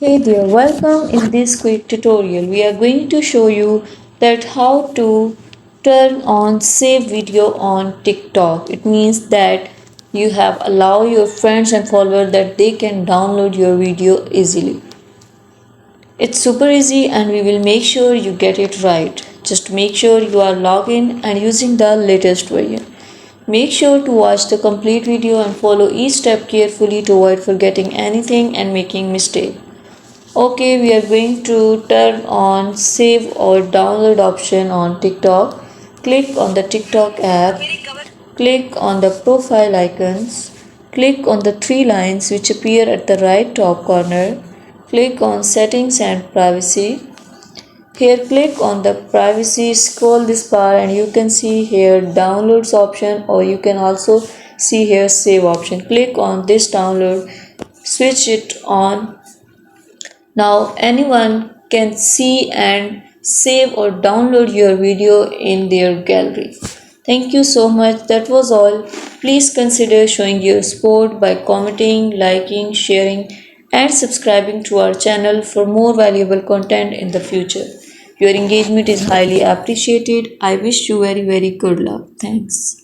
Hey there, welcome. In this quick tutorial we are going to show you that how to turn on save video on TikTok. It means that you have allow your friends and followers that they can download your video easily. It's super easy and we will make sure you get it right. Just make sure you are logged in and using the latest version. Make sure to watch the complete video and follow each step carefully to avoid forgetting anything and making mistake. Okay, we are going to turn on save or download option on TikTok. Click on the TikTok app. Click on the profile icons. Click on the three lines which appear at the right top corner. Click on settings and privacy. Here click on the privacy, scroll this bar and you can see here downloads option, or you can also see here save option. Click on this download, switch it on. Now anyone can see and save or download your video in their gallery. Thank you so much. That was all. Please consider showing your support by commenting, liking, sharing and subscribing to our channel for more valuable content in the future. Your engagement is highly appreciated. I wish you very good luck. Thanks.